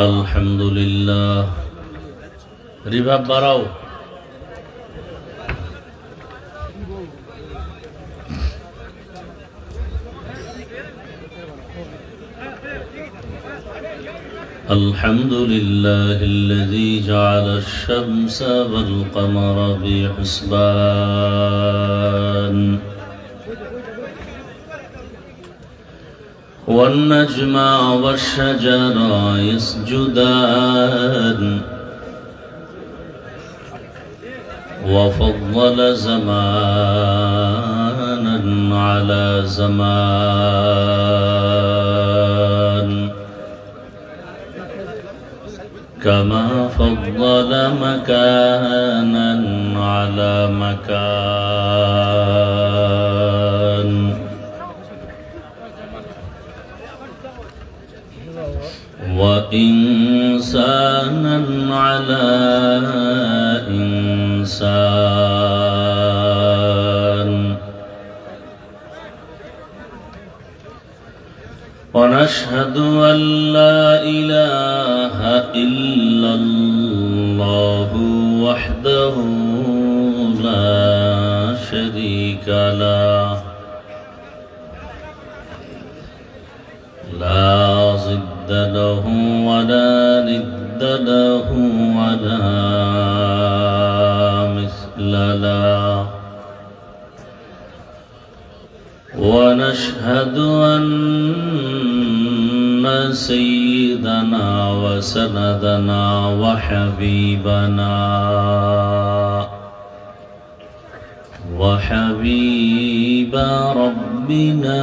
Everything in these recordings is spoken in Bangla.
আলহামদুলিল্লাহ। রিভাব বাড়াও। الحمد لله الذي جعل الشمس والقمر بحسبان والنجم والشجر يسجدان وفضل زمانا على زمان كما فضل مكانا على مكان وإنسانا على إنسان ونشهد أن لا إله إلا الله وحده لا شريك له لا ضد له ولا ند له ولا مثل له ونشهد أن سيدنا وسندنا وحبيب ربنا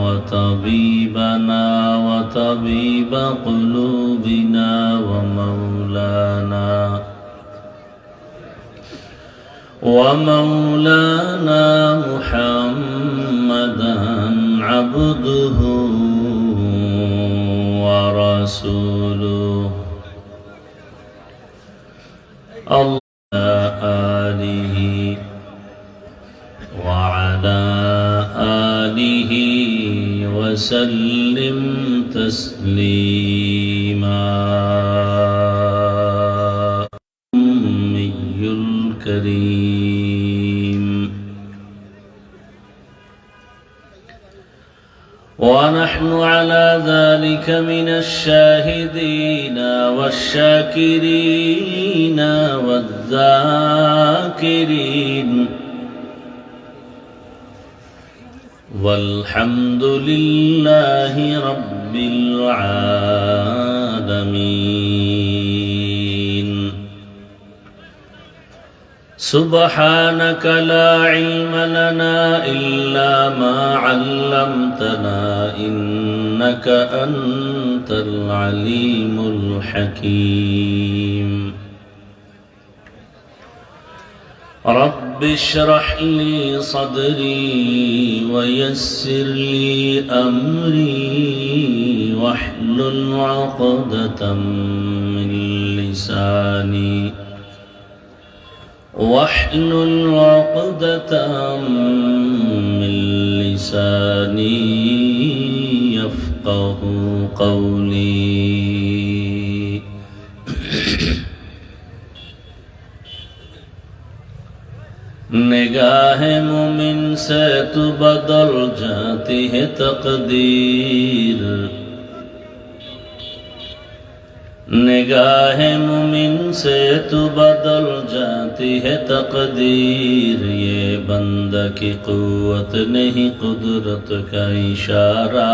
وطبيبنا وطبيب قلوبنا ومولانا محمدا عبده ورسوله آله وعلى آله وسلم تسليما أمي الكريم ونحن على ذلك من الشاهدين والشاكرين والذاكرين والحمد لله رب العالمين. سبحانك لا علم لنا إلا ما علمتنا إنك أنت العليم الحكيم. رب اشرح لي صدري ويسر لي أمري واحلل عقدة من لساني يفقه قولي. निगाह मोमिन से तो बदल जाती है तकदीर, निगाह मोमिन से तो बदल जाती है तकदीर. ये बंदा की कुव्वत नहीं कुदरत का इशारा,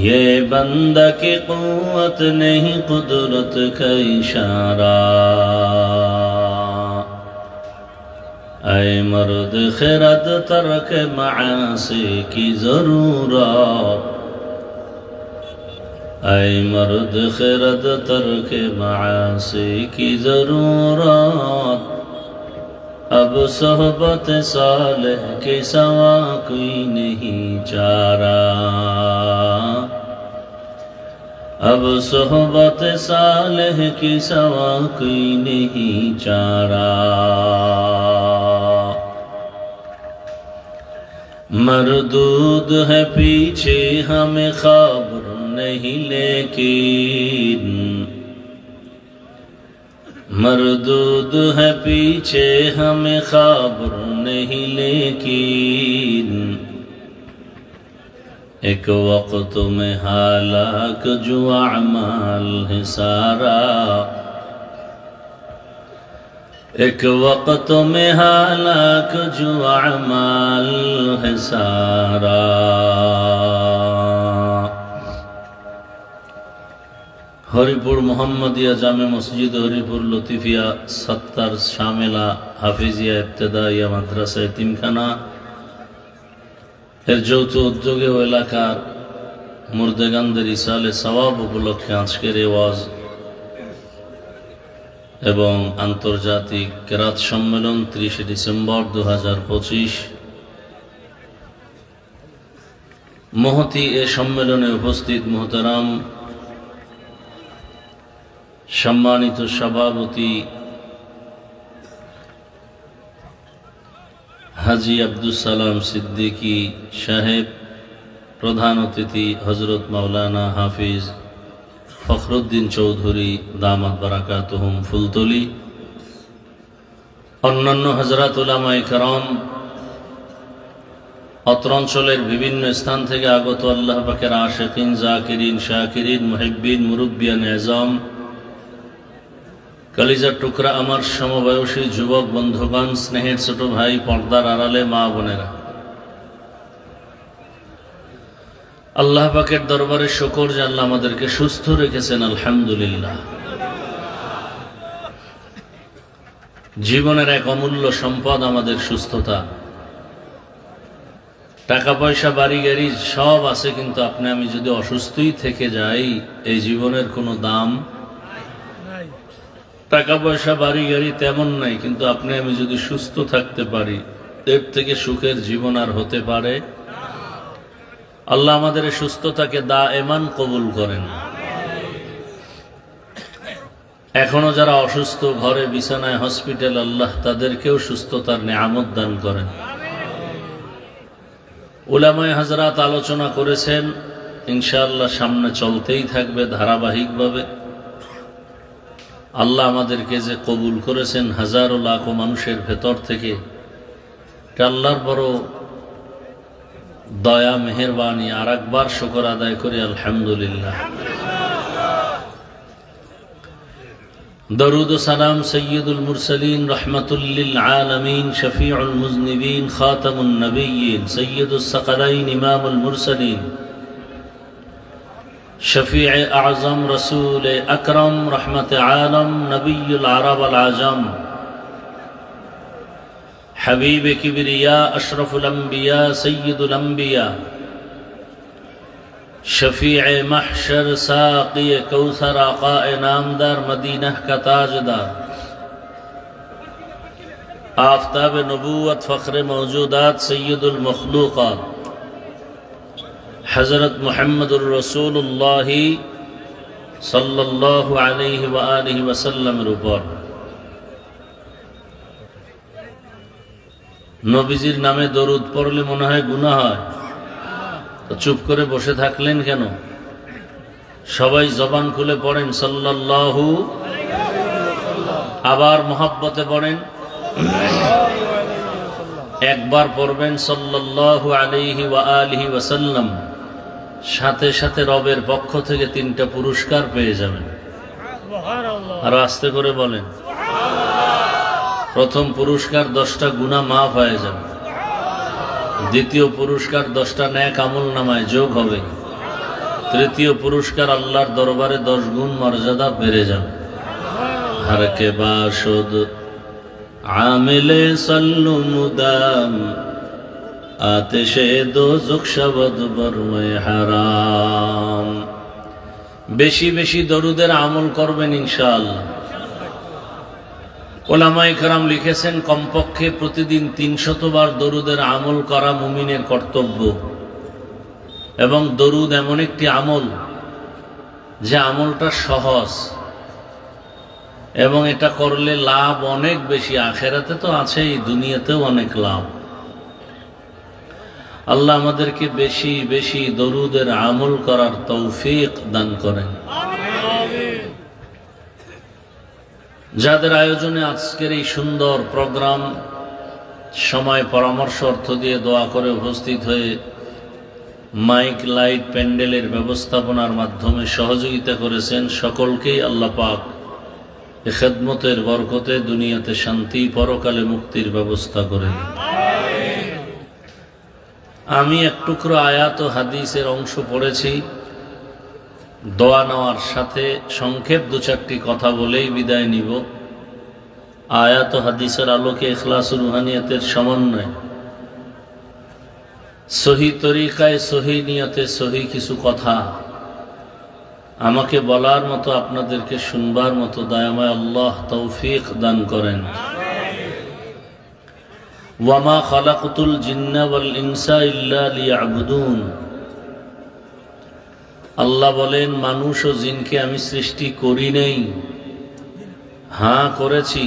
ये बंदा की कुव्वत नहीं कुदरत का इशारा. ऐ मर्द खिरद तर्क मासी की जरूरत, ऐ मर्द खिरद तर्क मासी की जरूरत. अब सोहबत सालेह के सवा कोई नहीं चारा. अब सोहबत सालेह की सवा कोई नहीं चारा। मरदूद है पीछे हमें खबर नहीं लेकिन, मरदूद है पीछे हमें खबर नहीं लेकिन, एक वक्त में हालाक जो अमाल है सारा, एक वक्त में हालाक जो अमाल है सारा। हरिपुर मोहम्मदिया जामे मस्जिद हरिपुर लतिफिया सत्तार शामिला हाफिजिया इब्तिदाइया माद्रासा यतीमखाना এর যৌথ উদ্যোগে ও এলাকার মুর্দেগানদের ইসালে সওয়াব উপলক্ষে আজকের এই ওয়াজ এবং আন্তর্জাতিক কেরাত সম্মেলন 30 ডিসেম্বর 2025 মহতি এ সম্মেলনে উপস্থিত মুহতারাম সম্মানিত সভাপতি হাজি আব্দুস সালাম সিদ্দিকী সাহেব, প্রধান অতিথি হযরত মাওলানা হাফিজ ফখরুদ্দিন চৌধুরী দামাত বারাকাতুহুম ফুলতলি, অন্যান্য হযরত উলামায়ে কেরাম, অত্র অঞ্চলের বিভিন্ন স্থান থেকে আগত আল্লাহ পাকের আশিকিন, জাকিরিন, শাকিরিন, মুহিব্বিন, মুরব্বিয়ান এজাম, কলিজার টুকরা আমার সমবয়সী যুবক বন্ধুগণ, স্নেহের ছোট ভাই, পর্দার আড়ালে মা বোনেরা, আল্লাহ পাকের দরবারে শুকর যে আল্লাহ আমাদেরকে সুস্থ রেখেছেন, আলহামদুলিল্লাহ। জীবনের এক অমূল্য সম্পদ আমাদের সুস্থতা। টাকা পয়সা বাড়ি গাড়ি সব আছে, কিন্তু আপনি আমি যদি অসুস্থই থেকে যাই এই জীবনের কোনো দাম। টাকা পয়সা বাড়ি গাড়ি তেমন নাই, কিন্তু আপনি আমি যদি সুস্থ থাকতে পারি এর থেকে সুখের জীবন আর হতে পারে? আল্লাহ আমাদের সুস্থতাকে দায়েমান কবুল করেন। এখনো যারা অসুস্থ ঘরে বিছানায় হসপিটাল, আল্লাহ তাদেরকেও সুস্থতার নেয়ামত দান করেন। উলামায়ে হযরত আলোচনা করেছেন, ইনশাআল্লাহ সামনে চলতেই থাকবে ধারাবাহিকভাবে। আল্লাহ আমাদেরকে যে কবুল করেছেন হাজারো লাখো মানুষের ভেতর থেকে, আল্লাহর বড় দয়া মেহেরবানি। আর একবার শুকর আদায় করি আলহামদুলিল্লাহ। দরুদ ও সালাম সৈয়দুল মুরসালিন, রহমাতুল লিল আলামিন, শফিউল মুজনিবিন, খাতামুন নবিয়্যিন, সৈয়দুস সাকালাইন, ইমামুল মুরসালিন, शफीअ आज़म, रसूल अकरम, रहमत आलम, नबीयुल अरब वल आजम, हबीब किबरिया, अशरफुल अंबिया, सय्यदुल अंबिया, शफीअ महशर, साक़ी कौसर, आक़ाए नामदार, मदीना का ताजदार, आफ़ताब नबूवत, फ़ख्र मौजूदात, सय्यदुल मखलूक़ात, हज़रत मुहम्मदुर रसूलुल्लाह सल्लल्लाहु अलैहि व आलिहि वसल्लमेर উপর নবীজির নামে দরুদ পড়লে মনে হয় গুনাহ হয়, তো চুপ করে বসে থাকলেন কেন? সবাই জবান খুলে পড়েন সাল্লাল্লাহু, আবার মহব্বতে পড়েন, একবার পড়বেন সাল্লাল্লাহু আলাইহি ওয়া আলিহি ওয়াসাল্লাম, সাথে সাথে রবের পক্ষ থেকে 3টা পুরস্কার পেয়ে যাবেন। আর আস্তে করে বলেন। প্রথম পুরস্কার 10টা গুনাহ মাফ হয়ে যাবে। দ্বিতীয় পুরস্কার 10টা নেক আমল নামায় যোগ হবে। তৃতীয় পুরস্কার আল্লাহর দরবারে 10 গুণ মর্যাদা বেড়ে যাবে। हर के बाशुद आमिले सल्लु मुदाम आतिशे दोज़ख शबद बरमे हराम। বেশি বেশি দরুদের আমল করবেন ইনশাআল্লাহ। ওলামায়ে কেরাম লিখেছেন কমপক্ষে প্রতিদিন 300 বার দরুদের আমল করা মুমিনের কর্তব্য। এবং দরুদ এমন একটি আমল যে আমলটা সহজ এবং এটা করলে লাভ অনেক বেশি, আখেরাতে তো আছেই, দুনিয়াতেও অনেক লাভ। আল্লাহ আমাদেরকে বেশি বেশি দরুদের আমল করার তৌফিক দান করেন। যাদের আয়োজনে আজকের এই সুন্দর প্রোগ্রাম, সময় পরামর্শ অর্থ দিয়ে দোয়া করে উপস্থিত হয়ে মাইক লাইট প্যান্ডেলের ব্যবস্থাপনার মাধ্যমে সহযোগিতা করেছেন, সকলকেই আল্লাহ পাক এ খেদমতের বরকতে দুনিয়াতে শান্তি, পরকালে মুক্তির ব্যবস্থা করে দিন। আমি এক টুকরো আয়াত ও হাদিসের অংশ পড়েছি, দোয়া নেওয়ার সাথে সংক্ষেপ দু চারটি কথা বলেই বিদায় নিব। আয়াত ও হাদিসের আলোকে ইখলাসুর রুহানিয়াতের সমন্বয়, সহি তরিকায়, সহি নিয়তে, সহি কিছু কথা আমাকে বলার মতো, আপনাদেরকে শুনবার মতো দয়াময় আল্লাহ তৌফিক দান করেন। ওয়ামা খালাকতুল জিন্না ওয়াল ইনসা ইল্লা লিয়াবুদুন। আল্লাহ বলেন, মানুষ ও জিনকে আমি সৃষ্টি করি নাই, হ্যাঁ করেছি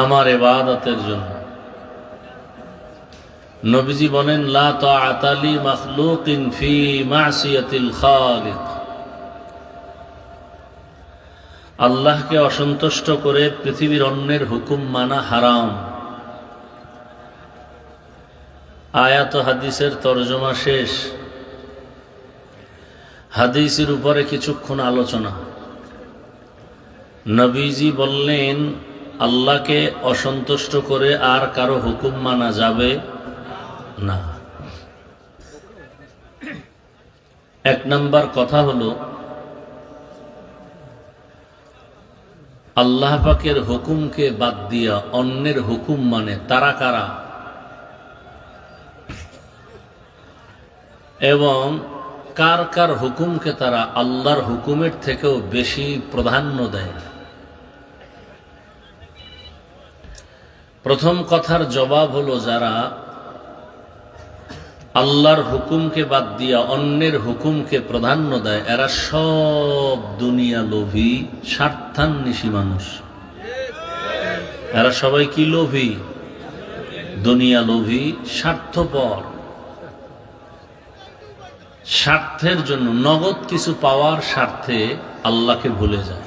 আমার ইবাদতের জন্য। নবীজি বলেন, লা তাআতা লি মাখলুকিন ফি মাসিয়াতিল খালিক। আল্লাহকে অসন্তুষ্ট করে পৃথিবীর অন্যের হুকুম মানা হারাম। আয়াত হাদিসের তরজমা শেষ। হাদিসের উপরে কিছুক্ষণ আলোচনা। নবীজি বললেন, আল্লাহকে অসন্তুষ্ট করে আর কারো হুকুম মানা যাবে না। এক নাম্বার কথা হলো, আল্লাহ পাকের হুকুমকে বাদ দিয়া অন্যের হুকুম মানে তারা কারা, এবং কার কার হুকুমকে তারা আল্লাহর হুকুমের থেকেও বেশি প্রাধান্য দেয়। প্রথম কথার জবাব হলো, যারা আল্লাহর হুকুমকে বাদ দিয়া অন্যের হুকুমকে প্রাধান্য দেয়, এরা সব দুনিয়া লোভী, স্বার্থান্বেষী মানুষ। এরা সবাই কি লোভী? দুনিয়া লোভী, স্বার্থপর। স্বার্থের জন্য, নগদ কিছু পাওয়ার স্বার্থে আল্লাহকে ভুলে যায়।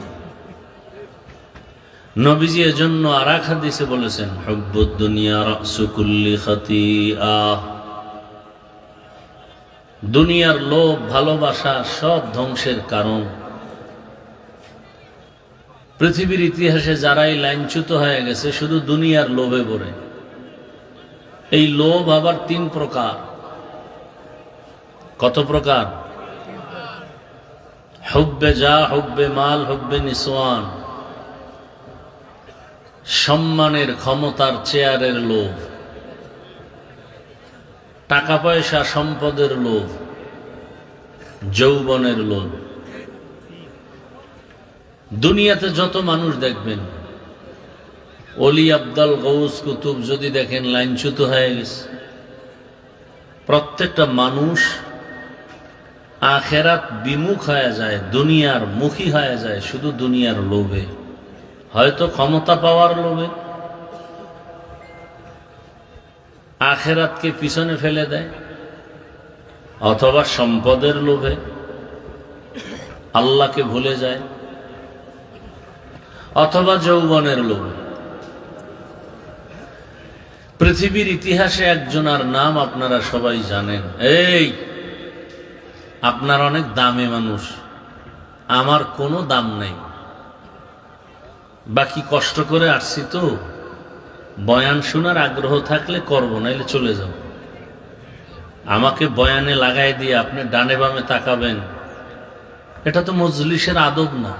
নবীজি এজন্য আর এক হাদিসে বলেছেন, হুব্বুদ দুনিয়া রাসু কুল্লি খাতিআহ। দুনিয়ার লোভ, ভালোবাসা সব ধ্বংসের কারণ। পৃথিবীর ইতিহাসে যারাই লাইনচ্যুত হয়ে গেছে শুধু দুনিয়ার লোভে পড়ে। এই লোভ আবার তিন প্রকার। কত প্রকার? হুব্বে যা, হুব্বে মাল, হুব্বে নিসওয়ান। সম্মানের, ক্ষমতার, চেয়ারের লোভ, টাকা পয়সা সম্পদের লোভ, যৌবনের লোভ। দুনিয়াতে যত মানুষ দেখবেন, অলি আবদাল গৌস কুতুব যদি দেখেন লাইনচ্যুত হয়ে গেছে। প্রত্যেকটা মানুষ আখেরাত বিমুখ হয়ে যায়, দুনিয়ার মুখী হয়ে যায় শুধু দুনিয়ার লোভে। হয়তো ক্ষমতা পাওয়ার লোভে আখেরাতকে পিছনে ফেলে দেয়, অথবা সম্পদের লোভে আল্লাহকে ভুলে যায়, অথবা যৌবনের লোভে। পৃথিবীর ইতিহাসে একজনের নাম আপনারা সবাই জানেন। এই আপনার অনেক দামি মানুষ, আমার কোনো দাম নেই, বাকি কষ্ট করে আসছি তো, বয়ান শোনার আগ্রহ থাকলে করব, নাইলে চলে যাব। আমাকে বয়ানে লাগাই দিয়ে আপনি ডানে বামে তাকাবেন, এটা তো মজলিসের আদব না।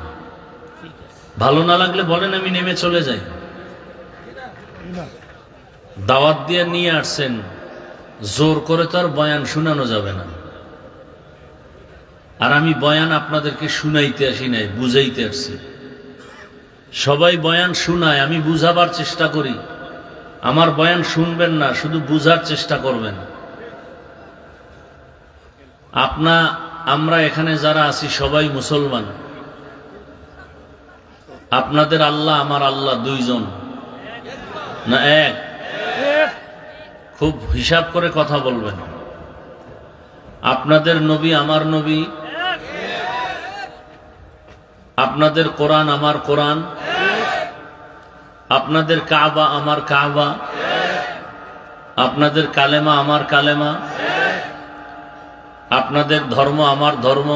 ভালো না লাগলে বলেন, আমি নেমে চলে যাই। দাওয়াত দিয়ে নিয়ে আসছেন, জোর করে তো আর বয়ান শোনানো যাবে না। আর আমি বয়ান আপনাদেরকে শুনাইতে আসি নাই, বুঝাইতে আসছি। সবাই বয়ান শুনায়, আমি বুঝাবার চেষ্টা করি। আমার বয়ান শুনবেন না, শুধু বুঝার চেষ্টা করবেন। আমরা এখানে যারা আছি সবাই মুসলমান। আপনাদের আল্লাহ আমার আল্লাহ দুইজন না এক? খুব হিসাব করে কথা বলবেন। আপনাদের নবী আমার নবী, আপনাদের কোরআন আমার কোরআন, আপনাদের কাবা আমার কাবা, আপনাদের কালেমা আমার কালেমা, আপনাদের ধর্ম আমার ধর্ম।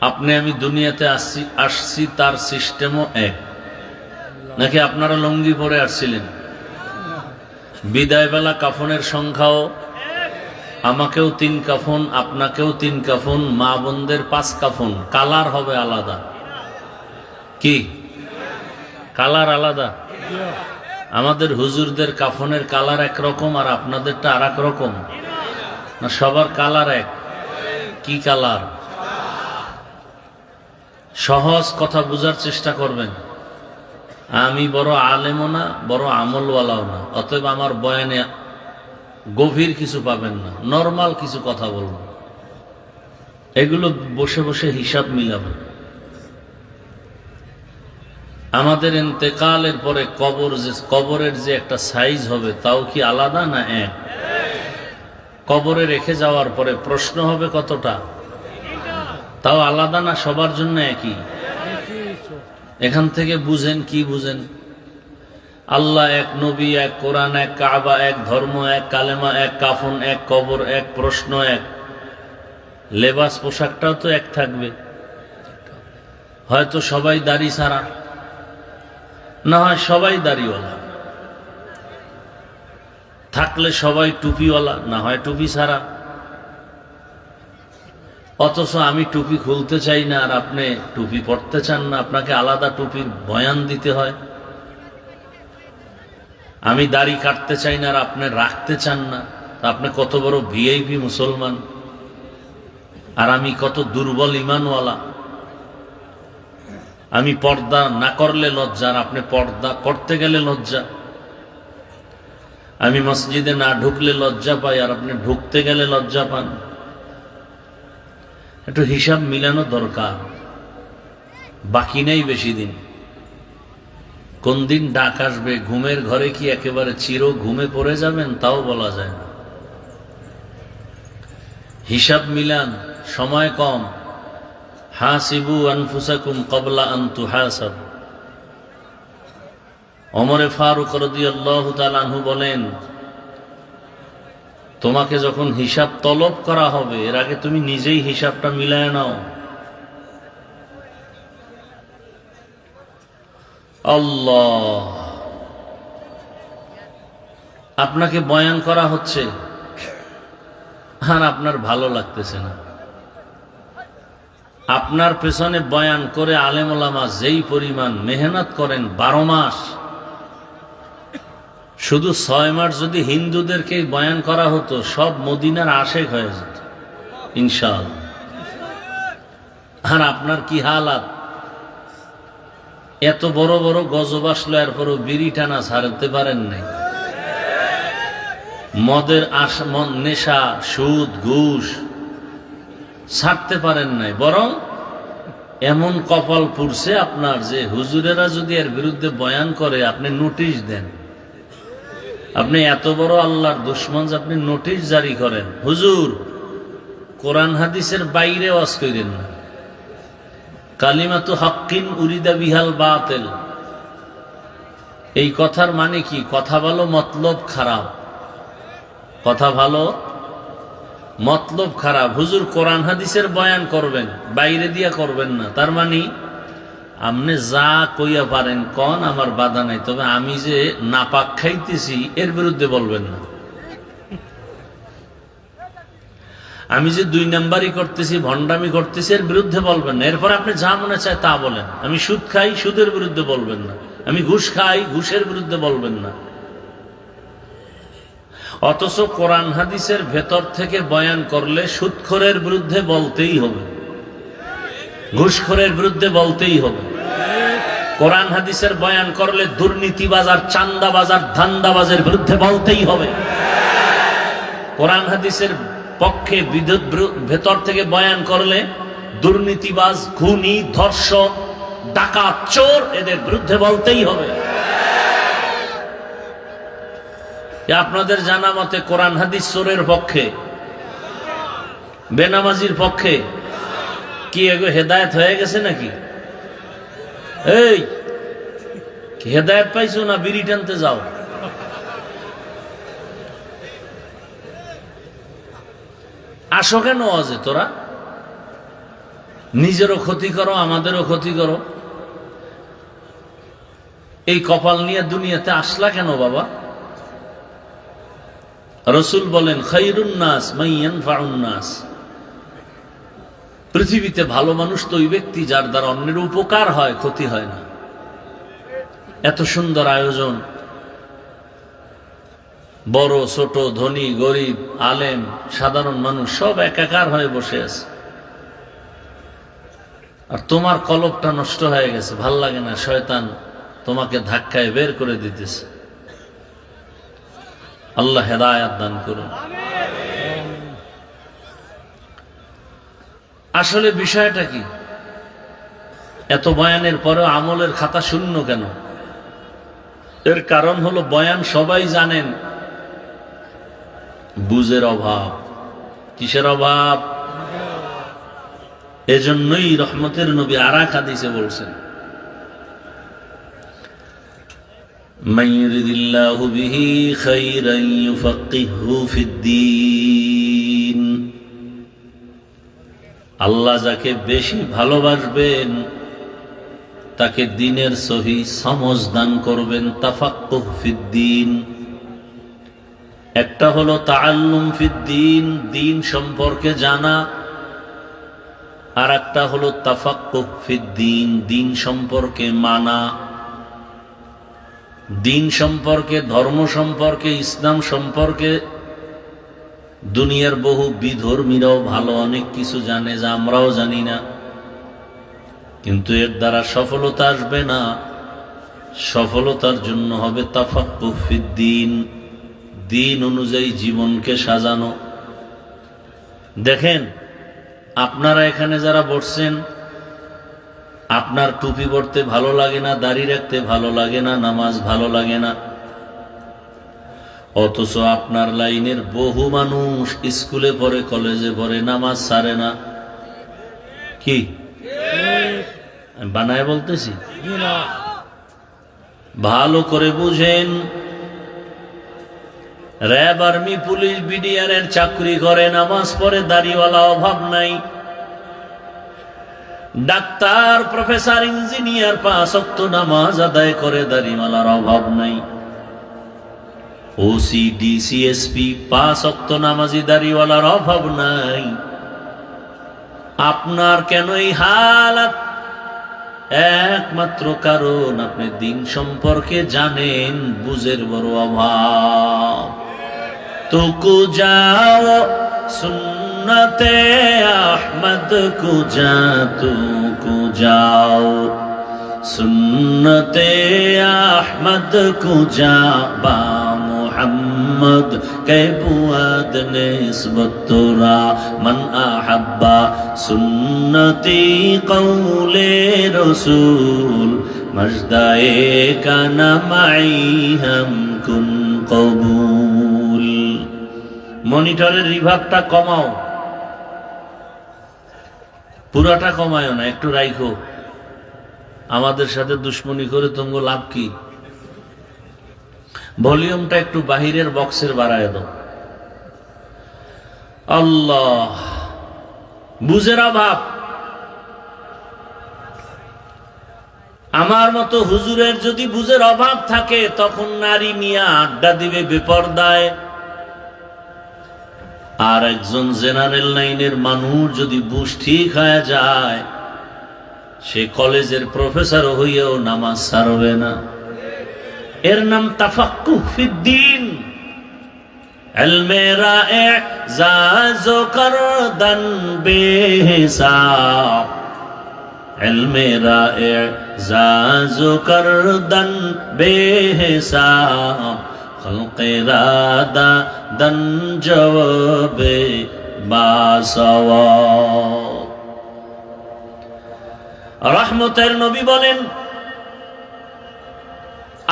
আপনি আমি দুনিয়াতে আসছি তার সিস্টেমও এক। নাকি আপনারা লুঙ্গি পরে আসছিলেন? বিদায় বেলা কাফনের সংখ্যাও আমাকেও 3 কাফন, আপনাকেও 3 কাফন, মা বোনদের 5 কাফন। কালার হবে আলাদা। কি কালার আলাদা? আমাদের হুজুরদের কাফনের কালার একরকম আর আপনাদেরটা আর এক রকম না? সবার কালার এক। কি কালার? সহজ কথা বুঝার চেষ্টা করবেন। আমি বড় আলেমও না, বড় আমলওয়ালাও না, অতএব আমার বয়ানে গভীর কিছু পাবেন না, নরমাল কিছু কথা বলবো। এগুলো বসে বসে হিসাব মিলাবেন। আমাদের ইন্তেকালের পরে কবরের যে একটা সাইজ হবে তাও কি আলাদা না এক? কবরে রেখে যাওয়ার পরে প্রশ্ন হবে কতটা, তাও আলাদা না সবার জন্য একই? এখান থেকে বুঝেন কি বুঝেন? আল্লাহ এক, নবী এক, কোরআন এক, কাবা এক, ধর্ম এক, কালেমা এক, কাফন এক, কবর এক, প্রশ্ন এক। লেবাস পোশাকটাও তো এক থাকবে। হয়তো সবাই দাড়ি ছাড়া, না হয় সবাই দাড়িওয়ালা, থাকলে সবাই টুপিওয়ালা, না হয় টুপি ছাড়া। অথচ আমি টুপি খুলতে চাই না আর আপনি টুপি পরতে চান না, আপনাকে আলাদা টুপির বয়ান দিতে হয়। আমি দাড়ি কাটতে চাই না আর আপনি রাখতে চান না, তা আপনি কত বড় ভিআইপি মুসলমান আর আমি কত দুর্বল ইমানওয়ালা। আমি পর্দা না করলে লজ্জা আর আপনি পর্দা করতে গেলে লজ্জা। আমি মসজিদে না ঢুকলে লজ্জা পাই আর আপনি ঢুকতে গেলে লজ্জা পান। একটু হিসাব মিলানো দরকার। বাকি নেই বেশি দিন। কোন দিন ডাক আসবে, ঘুমের ঘরে কি একেবারে চির ঘুমে পড়ে যাবেন তাও বলা যায় না। হিসাব মিলান, সময় কম। হাসিবু আনফুসাকুম ক্বাবলা আন তুহাসাব। ওমরে ফারুক রাদিয়াল্লাহু তাআলা আনহু বলেন, তোমাকে যখন হিসাব তলব করা হবে এর আগে তুমি নিজেই হিসাবটা মিলায় নাও। আল্লাহ, আপনাকে বয়ান করা হচ্ছে আর আপনার ভালো লাগতেছে না। আপনার পেছনে বয়ান করে আলেম ওলামা যেই পরিমাণ মেহনত করেন 12 মাস, শুধু 6 মাস যদি হিন্দুদেরকে বয়ান করা হতো সব মদিনার আশেক হয়ে যেত ইনশাআল্লাহ। আর আপনার কি হালাত? এত বড় বড় গজব আসলো এরপরও বিড়ি টানা ছাড়তে পারেন নাই। মদের নেশা, সুদ, ঘুষ ছাড়তে পারেন নাই, বরং এমন কপাল পুড়ছে আপনার যে হুজুরেরা যদি এর বিরুদ্ধে বয়ান করে আপনি নোটিশ দেন। আপনি এত বড় আল্লাহর দুশমন যে আপনি নোটিশ জারি করেন, হুজুর কোরআন হাদিসের বাইরে ওয়াজ করেন না। কালিমাতু হাক্কিন উরিদা বিহাল বাতিল, এই কথার মানে কি? কথা ভালো মতলব খারাপ। কথা ভালো মতলব খারাপ। হুজুর কোরআন হাদিসের বয়ান করবেন, বাইরে দিয়া করবেন না। তার মানে আপনি যা কইয়া পারেন কন, আমার বাধা নাই, তবে আমি যে নাপাক খাইতেছি এর বিরুদ্ধে বলবেন না। আমি যে 2 নাম্বারই করতেছি, ভণ্ডামি করতেছি এর বিরুদ্ধে বলবেন না। এরপর আপনি যা মনে চায় তা বলেন। আমি সুদ খাই, সুদের বিরুদ্ধে বলবেন না। আমি ঘুষ খাই, ঘুষের বিরুদ্ধে বলবেন না। অথচ কোরআন হাদিসের ভেতর থেকে বয়ান করলে সুদখোরের বিরুদ্ধে বলতেই হবে, ঘুষখোরের বিরুদ্ধে বলতেই হবে। কোরআন হাদিসের বয়ান করলে দুর্নীতিবাজ আর চান্দাবাজ আর ধান্দাবাজের বিরুদ্ধে বলতেই হবে। কোরআন হাদিসের পক্ষে ভেতর থেকে বয়ান করলে দুর্নীতিবাজ, খুনি, ধর্ষক, ডাকাত, চোর এদের বিরুদ্ধে বলতেই হবে। আপনাদের জানা মতে কোরআন হাদিস চোরের পক্ষে, বেনামাজির পক্ষে। কি এগো হেদায়েত হয়ে গেছে নাকি? এই হেদায়েত পাইছো না বিড়ি টানতে যাও? আসো কেন আজে? তোরা নিজেরও ক্ষতি করো, আমাদেরও ক্ষতি করো। এই কপাল নিয়ে দুনিয়াতে আসলা কেন বাবা? রাসূল বলেন খায়রুন নাস মান ইয়ানফাউন নাস, পৃথিবীতে ভালো মানুষ তো ওই ব্যক্তি যার দ্বারা অন্যের উপকার হয়, ক্ষতি হয় না। এত সুন্দর আয়োজন, বড় ছোট, ধনী গরিব, আলেম সাধারণ মানুষ সব একাকার হয়ে বসে আছে, আর তোমার কলবটা নষ্ট হয়ে গেছে, ভাল লাগে না, শয়তান তোমাকে ধাক্কায় বের করে দিতেছে। আল্লাহ হেদায়েত দান করুন। আসলে বিষয়টা কি? এত বয়ানের পরেও আমলের খাতা শূন্য কেন? এর কারণ হলো বয়ান সবাই জানেন, বুঝের অভাব। কিসের অভাব? এজন্যই রহমতের নবী আরেক হাদিসে বলছেন, মান ইউরিদিল্লাহু বিহি খায়রান ইউফাক্কিহু ফিদ্দীন। আল্লাহ যাকে বেশি ভালোবাসবেন তাকে দ্বীনের সহি সমঝ দান করবেন। তাফাক্কুহ ফিদ্দীন, একটা হলো তাআল্লুম ফিদ্দীন, দ্বীন সম্পর্কে জানা, আর একটা হলো তাফাক্কুহ ফিদ্দীন, দ্বীন সম্পর্কে মানা। দ্বীন সম্পর্কে, ধর্ম সম্পর্কে, ইসলাম সম্পর্কে দুনিয়ার বহু বিধর্মীরাও ভালো অনেক কিছু জানে যা আমরাও জানি না, কিন্তু এর দ্বারা সফলতা আসবে না। সফলতার জন্য হবে তাফাক্কুহ ফিদ্দীন, দ্বীন অনুযায়ী জীবনকে সাজানো। দেখেন, আপনারা এখানে যারা বসছেন, আপনার টুপি পরতে ভালো লাগে না, দাড়ি রাখতে ভালো লাগে না, নামাজ ভালো লাগে না, অথচ আপনার লাইনের বহু মানুষ স্কুলে পড়ে, কলেজে পড়ে, নামাজ ছাড়ে না। কি আমি বানায় বলতেছি? ভালো করে বুঝেন। র্যাব, আর্মি, পুলিশ, বিডিআরের চাকরি করে, নামাজ পড়ে, দাড়িওয়ালা অভাব নাই। ডাক্তার, প্রফেসর, ইঞ্জিনিয়ার 5 ওয়াক্ত নামাজ আদায় করে, দাড়িওয়ালার অভাব নাই। ওসি, ডিসিএসপি 5 ওয়াক্ত নামাজি, দাড়িওয়ালার অভাব নাই। আপনার কেন এই হালাত? একমাত্র কারণ আপনি দ্বীন সম্পর্কে জানেন, বুঝের বড় অভাব। তুকু যাও সুন্নতে আহমদ কুজা, তুকু যাও সুন্নতে আহমদ কুজা, বা মুহাম্মদ কে বুয়াদ নিসবত তোরা, মান আহাব্বা সুন্নতি কওলে রসুল, মজদায়ে কানা মাই হাম কুন কবুল। মনিটরের রিভাবটা কমাও, পুরাটা কমায়ও না, একটু রাইখো। আমাদের সাথে দুশ্মনী করে তোমার লাভ কি? ভলিউমটা একটু বাহিরের বক্সের বাড়ায় দাও। আল্লাহ, বুঝের অভাব। আমার মতো হুজুরের যদি বুঝের অভাব থাকে, তখন নারী মিয়া আড্ডা দিবে বেপরদায়। আর একজন জেনারেল লাইনের মানুষ যদি বুঝ ঠিক হয়ে যায়, সে কলেজের প্রফেসর হইয়াও নামাজ ছাড়বে না। এর নাম তাফাক্কুহ ফিদ্দীন। ইলমে রা'ইজাজ করদান বেহিসাব, ইলমে রা'ইজাজ করদান বেহিসাব, খলকে রাদা দন জওয়াবে বাসাওয়াব। রহমতের নবী বলেন,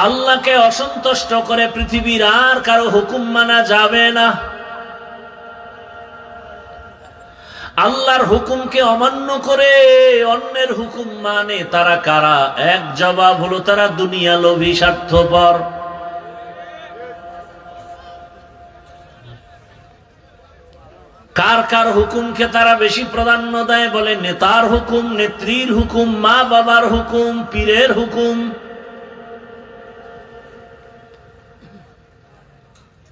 আল্লাহকে অসন্তুষ্ট করে পৃথিবীর আর কারো হুকুম মানা যাবে না। আল্লাহর হুকুমকে অমান্য করে অন্যের হুকুম মানে তারা কারা? এক জবাব হলো, তারা দুনিয়া লোভী, স্বার্থপর। কার কার হুকুমকে তারা বেশি প্রাধান্য দেয়? বলে নেতার হুকুম, নেত্রীর হুকুম, মা বাবার হুকুম, পীরের হুকুম।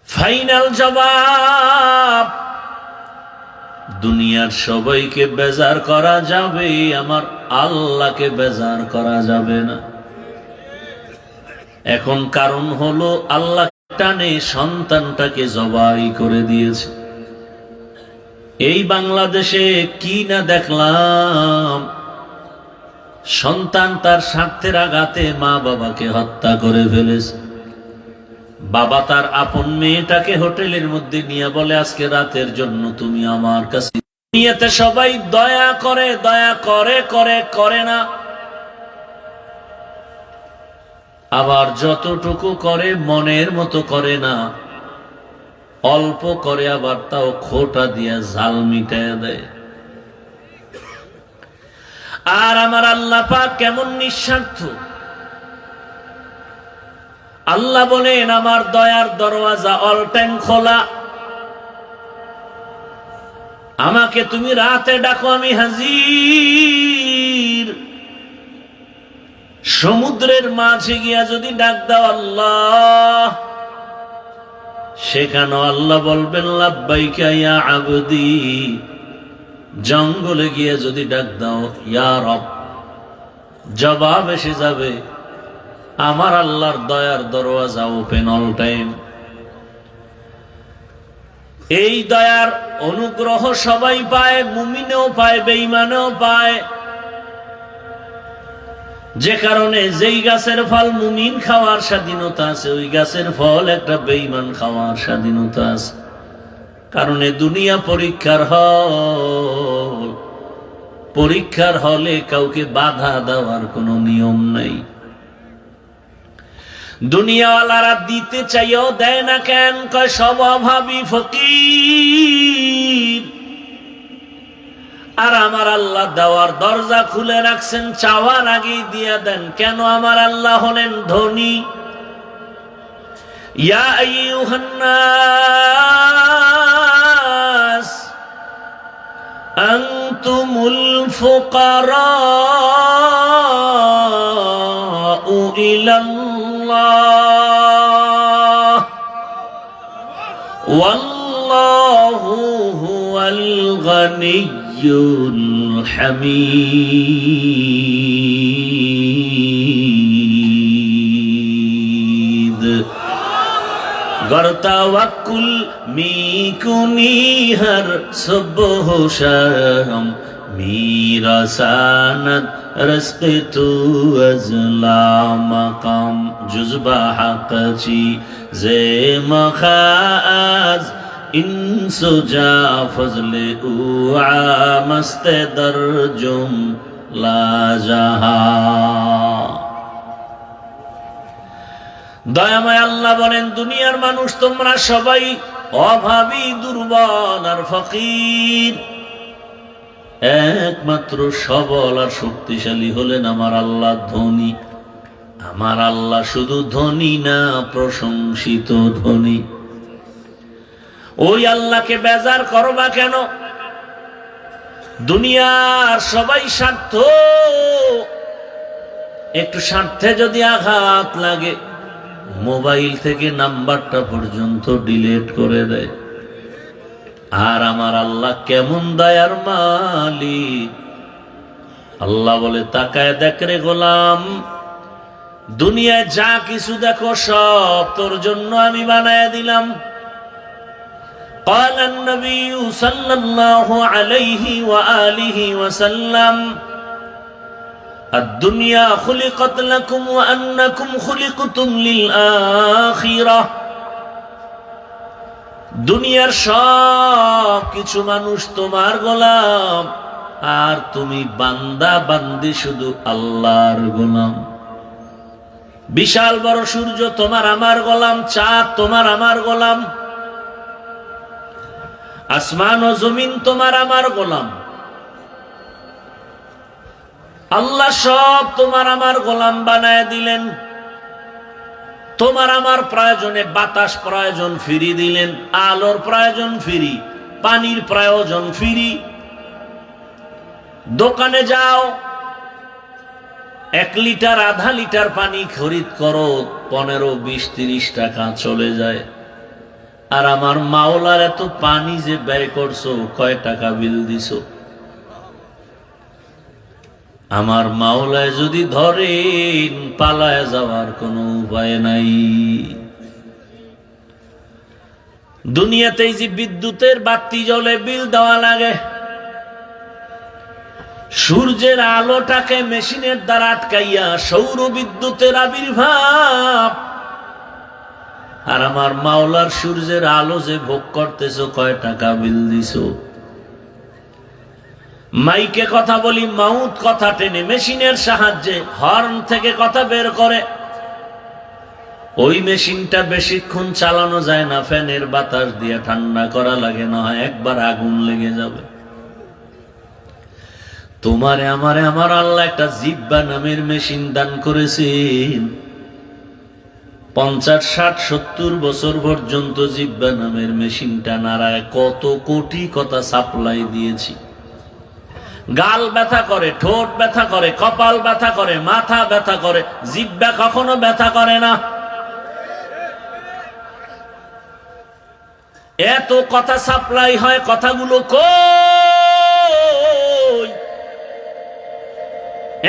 ফাইনাল জবাব, দুনিয়ার সবাইকে বেজার করা যাবে, আমার আল্লাহকে বেজার করা যাবে না। এখন কারণ হলো আল্লাহ টানে সন্তানটাকে জবাই করে দিয়েছে। এই বাংলাদেশে কি না দেখলাম, সন্তান তার স্বার্থের আঘাতে মা বাবাকে হত্যা করে ফেলেছে। বাবা তার আপন মেয়েটাকে হোটেলের মধ্যে নিয়ে বলে, আজকে রাতের জন্য তুমি আমার কাছে। দুনিয়াতে সবাই দয়া করে, দয়া করে করে করে না, আবার যতটুকু করে মনের মতো করে না, অল্প করে, আবার তাও খোটা দিয়া জাল মিটায় দেয়। আর আমার আল্লাহ পাক কেমন নিঃস্বার্থ! আল্লাহ বলেন, আমার দয়ার দরওয়াজা অল টাইম খোলা। আমাকে তুমি রাতে ডাকো, আমি হাজির। সমুদ্রের মাঝে গিয়া যদি ডাক দাও আল্লাহ, সেখানেও আল্লাহ বলবেন লাব্বাইকা ইয়া আবদি। জঙ্গলে গিয়ে যদি ডাক দাও ইয়া রব, জবাব এসে যাবে। আমার আল্লাহর দয়ার দরওয়াজা ওপেন অল টাইম। এই দয়ার অনুগ্রহ সবাই পায়, মুমিনেও পায়, বেঈমানেও পায়। যে কারণে যেই গাছের ফল মুমিন খাওয়ার স্বাধীনতা আছে, ওই গাছের ফল একটা বেঈমান খাওয়ার স্বাধীনতা আছে। কারণে দুনিয়া পরীক্ষার হল, পরীক্ষার হলে কাউকে বাধা দেওয়ার কোনো নিয়ম নাই। দুনিয়াওয়ালারা দিতে চাইও দেয় না কেন? কয় সব অভাবী ফকির। আর আমার আল্লাহ দেওয়ার দরজা খুলে রাখছেন, চাওয়ার আগেই দিয়ে দেন। কেন? আমার আল্লাহ হলেন ধনী। ইয়া আইয়ুহান নাস আনতুমুল ফুকারাউ ইলাল্লাহ ওয়াল্লাহু হুয়াল গনিয়্যুল হামিদ। গরতাওয়াক্কুল মিকুনি হর সুবহ শাম, মিরাসানত রস্তে তু আজলা মাকাম। জুজবা হাকচি জে মখাজ ইনসুজা ফজলে উআ মস্তে দরজুম লাজাহা। দয়াময় আল্লাহ বলেন, দুনিয়ার মানুষ তোমরা সবাই অভাবী, দুর্বল আর ফকির। একমাত্র সবল আর শক্তিশালী হলেন আমার আল্লাহ ধনী। আমার আল্লাহ শুধু ধনী না, প্রশংসিত ধনী। ওই আল্লাহকে বেজার করবা কেন? দুনিয়ার সবাই স্বার্থ, একটু স্বার্থে যদি আঘাত লাগে, মোবাইল থেকে নাম্বারটা পর্যন্ত ডিলিট করে দেয়। আর আমার আল্লাহ কেমন দয়ার মালিক! আল্লাহ বলে, তাকায় দেখ রে গোলাম, দুনিয়ায় যা কিছু দেখো সব তোর জন্য আমি বানায় দিলাম। قال النبي صلى الله عليه وآله وسلم الدنيا خلقت لكم وأنكم خلقتم للآخرة দুনিয়ার সব কিছু মানুষ তোমার গোলাম, আর তুমি বান্দা বান্দি শুধু আল্লাহর গোলাম। বিশাল বড় সূর্য তোমার আমার গোলাম, চাঁদ তোমার আমার গোলাম, আসমান ও জমিন তোমার আমার গোলাম। আল্লাহ সব তোমার আমার গোলাম বানায় দিলেন। তোমার আমার প্রয়োজনে বাতাস প্রয়োজন ফিরি দিলেন, আলোর প্রয়োজন ফিরি, পানির প্রয়োজন ফিরি। দোকানে যাও, 1 লিটার আধা লিটার পানি খরিদ করো, 15, 20, 30 টাকা চলে যায়। আর আমার মাওলার এত পানি যে ব্যয় করছো, কয় টাকা বিল দিছো? আমার মাওলায় যদি ধরেন, পালায় যাওয়ার কোনো উপায় নাই। দুনিয়াতেই যে বিদ্যুতের বাতি জ্বলে, বিল দেওয়া লাগে। সূর্যের আলোটাকে মেশিনের দ্বারা আটকাইয়া সৌর বিদ্যুতের আবির্ভাব। আর আমার মাওলার সূর্যের আলো যে ভোগ করতেছো, কয় টাকা বিল দিছো? মাইকে কথা বলি, মাউথ কথা টেনে মেশিনের সাহায্যে হর্ন থেকে কথা বের করে। ওই মেশিনটা বেশিক্ষণ চালানো যায় না, ফ্যানের বাতাস দিয়ে ঠান্ডা করা লাগে, না হয় একবার আগুন লেগে যাবে। তোমারে আমারে আমার আল্লাহ একটা জিহ্বা নামের মেশিন দান করেছেন। 50, 60, 70 বছর পর্যন্ত জিহ্বা নামের মেশিনটা নাড়ায় কত কোটি কথা সাপ্লাই দিয়েছি। গাল ব্যথা করে, ঠোঁট ব্যথা করে, কপাল ব্যথা করে, মাথা ব্যথা করে, জিহ্বা কখনো ব্যথা করে না। এত কথা সাপ্লাই হয়, কথাগুলো কই?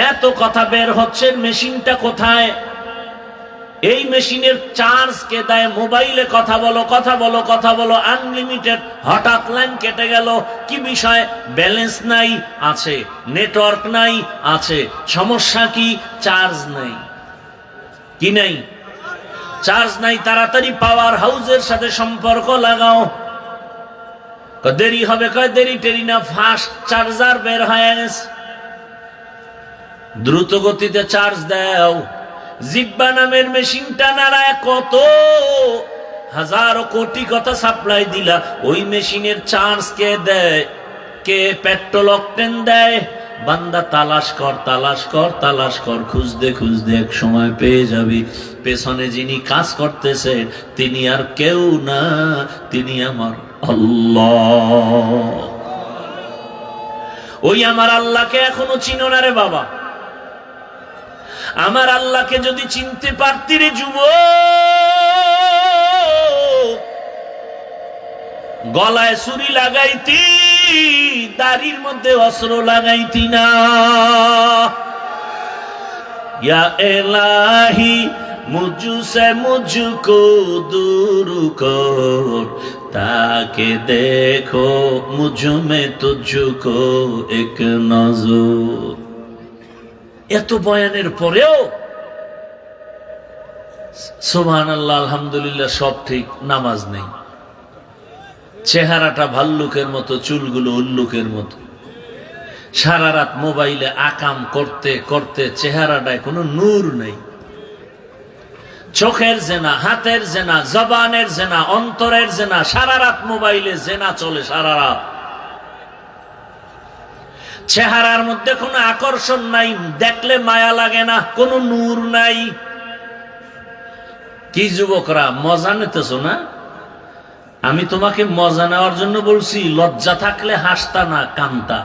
এত কথা বের হচ্ছে, মেশিনটা কোথায়? এই মেশিনের চার্জ কে দেয়? মোবাইলে কথা বলো, কথা বলো, কথা বলো, আনলিমিটেড। হঠাৎ লাইন কেটে গেল, কি বিষয়? ব্যালেন্স নাই, আছে। নেটওয়ার্ক নাই, আছে। সমস্যা কি? চার্জ নাই। কি নাই? চার্জ নাই। তাড়াতাড়ি পাওয়ার হাউসের সাথে সম্পর্ক লাগাও। দেরি হবে, কয় দেরি টেরি না, ফাস্ট চার্জার বের হয়ে গেছে, দ্রুত গতিতে চার্জ দাও। জিহ্বা নামের মেশিনটা নাড়ায় কত হাজারো কোটি কথা সাপ্লাই দিলা, ওই মেশিনের চার্জ কে দেয়? কে পেট্রোল অকটেন দেয়? বান্দা তালাশ কর, তালাশ কর, তালাশ কর, খুঁজতে খুঁজতে এক সময় পেয়ে যাবি। পেছনে যিনি কাজ করতেছেন তিনি আর কেউ না, তিনি আমার আল্লাহ। ওই আমার আল্লাহকে এখনো চিনো না রে বাবা? আমার আল্লাহকে যদি চিনতে পারতি রে যুবক, গলায় ছুরি লাগাইতি, দাড়ির মধ্যে অস্ত্র লাগাইতি না। ইয়া ইলাহি মুঝসে মুঝকো দূর কর, তাকে দেখো মুঝ মে তুঝকো এক নজর। এত বয়ানের পরেও সুবহানাল্লাহ, আলহামদুলিল্লাহ, সব ঠিক, নামাজ নেই। চেহারাটা ভাল্লুকের মতো, চুলগুলো উল্লুকের মতো। সারা রাত মোবাইলে আকাম করতে করতে চেহারাটায় কোনো নূর নেই। চোখের জেনা, হাতের জেনা, জবানের জেনা, অন্তরের জেনা। সারা রাত মোবাইলে জেনা চলে, সারা রাত। চেহারার মধ্যে কোনো আকর্ষণ নাই, দেখলে মায়া লাগে না, কোনো নূর নাই। কি যুবকরা মজা নিতেছো না? আমি তোমাকে মজা নেওয়ার জন্য বলছি। লজ্জা থাকলে হাসতা না, কানতা।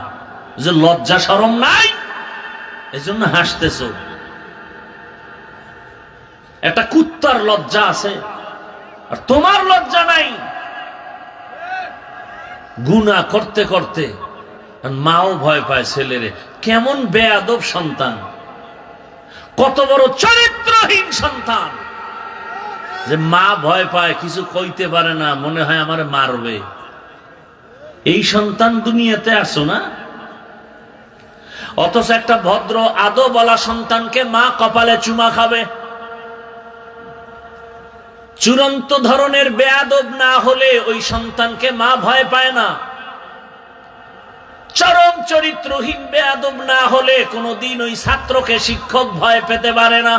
যে লজ্জা শরম নাই, এজন্য হাসতেছো। একটা কুত্তার লজ্জা আছে, আর তোমার লজ্জা নাই। গুনাহ করতে করতে মাও ভয় পায় ছেলেরে। কেমন বেয়াদব সন্তান, কত বড় চরিত্রহীন সন্তান, যে মা ভয় পায়, কিছু কইতে পারে না, মনে হয় আমারে মারবে। এই সন্তান দুনিয়াতে আসো না। অথচ একটা ভদ্র আদবওয়ালা সন্তানকে মা কপালে চুমা খাবে। চূড়ান্ত ধরনের বেয়াদব না হলে ওই সন্তানকে মা ভয় পায় না। চরম চরিত্রহীন বেয়াদব না হলে কোনোদিন ওই ছাত্রকে শিক্ষক ভয় পেতে পারে না।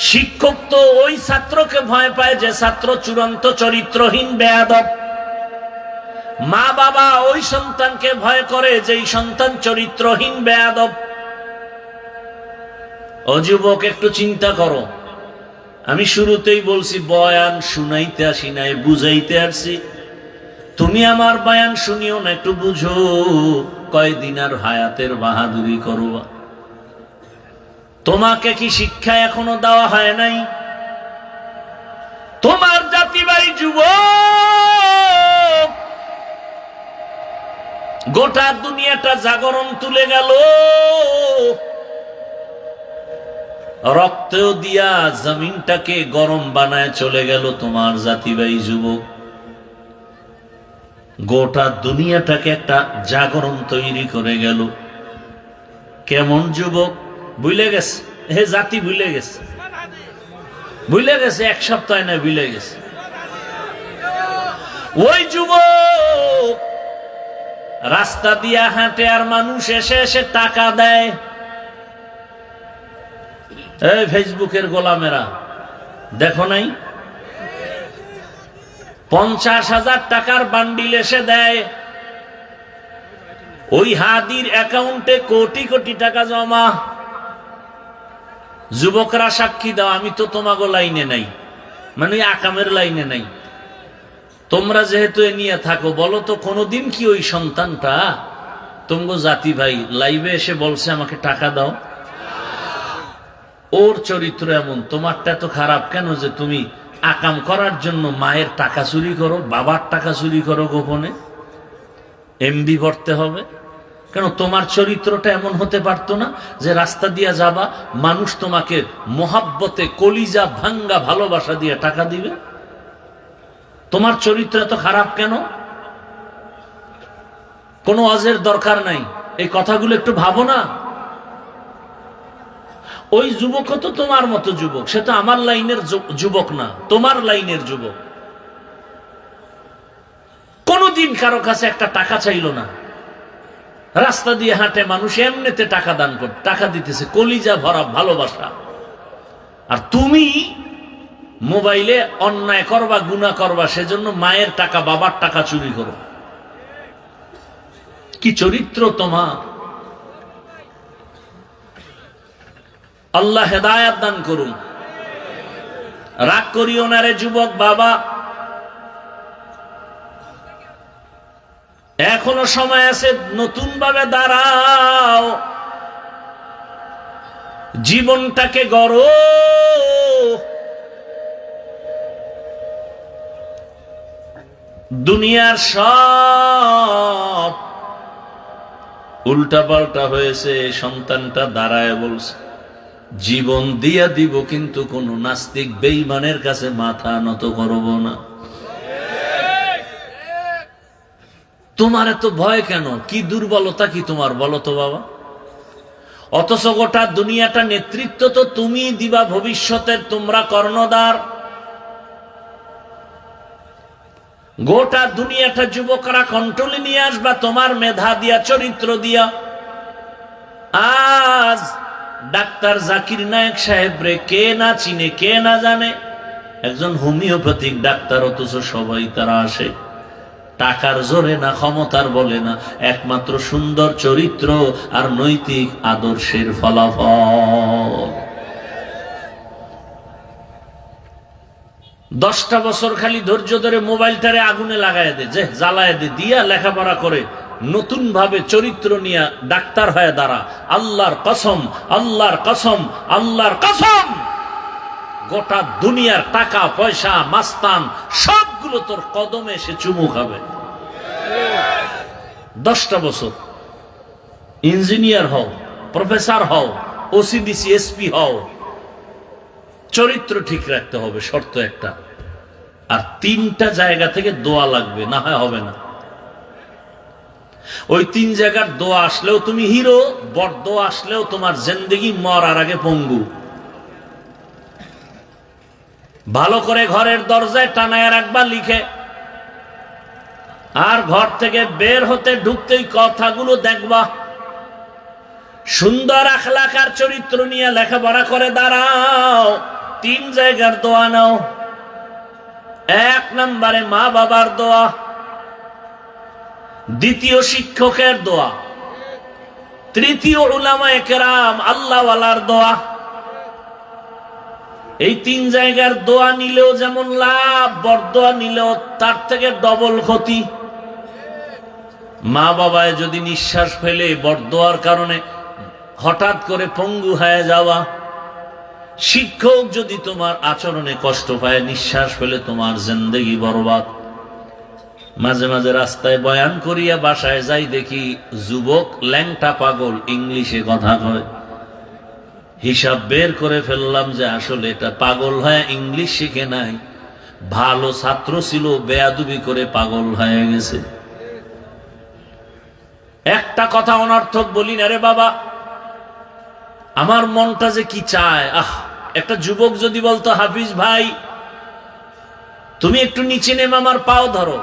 শিক্ষক তো ওই ছাত্রকে ভয় পায় যে ছাত্র চূড়ান্ত চরিত্রহীন বেয়াদব। মা বাবা ওই সন্তানকে ভয় করে যেই সন্তান চরিত্রহীন বেয়াদব। ও যুবক, একটু চিন্তা করো। আমি শুরুতেই বলছি বয়ান শুনাইতে আসি নাই, বুঝাইতে আসছি। তুমি আমার বয়ান শুনিও না, একটু বুঝো। কয়দিন আর হায়াতের বাহাদুরি করবা? তোমাকে কি শিক্ষা এখনো দেওয়া হয় নাই? তোমার জাতি ভাই যুবক, গোটা দুনিয়াটা জাগরণ তুলে গেল। রক্তেও দিয়া জমিনটাকে গরম বানায় চলে গেল তোমার জাতি ভাই যুবক। গোটা দুনিয়াটাকে একটা জাগরণ তৈরি করে গেল। কেমন যুবক? ভুলে গেছে, হে জাতি ভুলে গেছে, ভুলে গেছে। এক সপ্তাহ না ভুলে গেছে। ওই যুবক রাস্তা দিয়া হাঁটে আর মানুষ এসে এসে টাকা দেয়। এই ফেসবুকের গোলামেরা দেখো নাই? 50,000 টাকার বান্ডিল এসে দেয়। ওই হাদির অ্যাকাউন্টে কোটি কোটি টাকা জমা। যুবকরা সাক্ষী দাও, আমি তো তোমাগো লাইনে নাই, মানে আকামের লাইনে নাই। তোমরা যেহেতু এ নিয়ে থাকো, বলো তো কোনোদিন কি ওই সন্তানটা তোমগো জাতি ভাই লাইভে এসে বলছে আমাকে টাকা দাও? ওর চরিত্র এমন, তোমারটা তো খারাপ কেন যে তুমি আকাম করার জন্য মায়ের টাকা চুরি করো, বাবার টাকা চুরি করো গোপনে? এমবি ভরতে হবে কেন? তোমার চরিত্রটা এমন হতে পারতো না যে রাস্তা দিয়া যাবা, মানুষ তোমাকে মোহাব্বতে কলিজা ভাঙ্গা ভালোবাসা দিয়ে টাকা দিবে? তোমার চরিত্র এত খারাপ কেন? কোনো ওয়াজের দরকার নাই, এই কথাগুলো একটু ভাবো না। ওই যুবক তো তোমার মতো যুবক, সে তো আমার লাইনের যুবক না, তোমার লাইনের যুবক। কোনদিন কারো কাছে একটা টাকা চাইলো না। রাস্তা দিয়ে হাঁটে মানুষ, এমনিতে টাকা দান কর, টাকা দিতেছে, কলিজা ভরা ভালোবাসা। আর তুমি মোবাইলে অন্যায় করবা, গুনাহ করবা, সেজন্য মায়ের টাকা বাবার টাকা চুরি করো। কি চরিত্র তোমার! আল্লাহ হেদায়েত দান করুন। রাগ করিও না রে যুবক বাবা, এখনো সময় আছে, নতুন ভাবে দাঁড়াও, জীবনটাকে গড়ো। দুনিয়ার সব উল্টা পাল্টা হয়েছে। সন্তানটা দাঁড়ায় বলছে জীবন দিয়া দিব, কিন্তু কোন নাস্তিক বেঈমানের কাছে মাথা নত করব না। তোমার এত ভয় কেন? কি দুর্বলতা কি তোমার বলো তো বাবা? অথচ গোটা দুনিয়াটা নেতৃত্ব তো তুমি দিবা ভবিষ্যতের, তোমরা কর্ণধার। গোটা দুনিয়াটা যুবকরা কন্ট্রোলে নিয়ে আসবা তোমার মেধা দিয়া, চরিত্র দিয়া। আজ ডাক্তার জাকির নায়েক সাহেব রে কে না চিনে, কে না জানে? একজন হোমিওপ্যাথিক ডাক্তার, অথচ সবাই তারা আসে টাকার জোরে না, ক্ষমতার বলে না, একমাত্র সুন্দর চরিত্র আর নৈতিক আদর্শের ফলাফল। 10টা বছর খালি ধৈর্য ধরে মোবাইলটারে আগুনে লাগায় দে, যে জ্বালায় দে, দিয়া লেখাপড়া করে নতুন ভাবে চরিত্র নিয়ে ডাক্তার হয়ে দাঁড়া। আল্লাহর কসম, আল্লাহর কসম, আল্লাহর কসম, গোটা দুনিয়ার টাকা পয়সা মাস্তান সবগুলো তোর কদমে এসে চুমু খাবে। 10টা বছর ইঞ্জিনিয়ার হও, প্রফেসর হও, ওসিডিসি এসপি হও, চরিত্র ঠিক রাখতে হবে, শর্ত একটা। আর 3টা জায়গা থেকে দোয়া লাগবে, না হয় হবে না। ওই 3 জায়গার দোয়া আসলেও তুমি হিরো, বড় দোয়া আসলেও তোমার জিন্দেগি মরার আগে পঙ্গু। ভালো করে ঘরের দরজায় টানায় রাখবা লিখে, আর ঘর থেকে বের হতে ঢুকতেই কথাগুলো দেখবা। সুন্দর আখলাক আর চরিত্র নিয়ে লেখাপড়া করে দাঁড়াও। 3 জায়গার দোয়া নাও। 1 নম্বরে মা বাবার দোয়া, 2 শিক্ষকের দোয়া, 3 উলামায়ে কেরাম আল্লাহওয়ালার দোয়া। এই 3 জায়গার দোয়া নিলেও যেমন লাভ, বরদোয়া নিলেও তার থেকে ডবল ক্ষতি। মা বাবায় যদি নিঃশ্বাস ফেলে বরদোয়ার কারণে হঠাৎ করে পঙ্গু হয়ে যাওয়া, শিক্ষক যদি তোমার আচরণে কষ্ট পায়, নিঃশ্বাস ফেলে তোমার জিন্দেগি বরবাদ। মাঝে মাঝে রাস্তায় বয়ান করিয়া বাসায় যাই, দেখি যুবক ল্যাংটা পাগল ইংলিশে কথা কয়। হিসাব বের করে ফেললাম যে আসলে এটা পাগল হয়ে ইংলিশ শিখে নাই, ভালো ছাত্র ছিল, বেয়াদবি করে পাগল হয়ে গেছে। একটা কথা অনর্থক বলি না রে বাবা, আমার মনটা যে কি চায়। একটা যুবক যদি বলতো, হাফিজ ভাই তুমি একটু নিচে নেমে আমার পাও ধরো,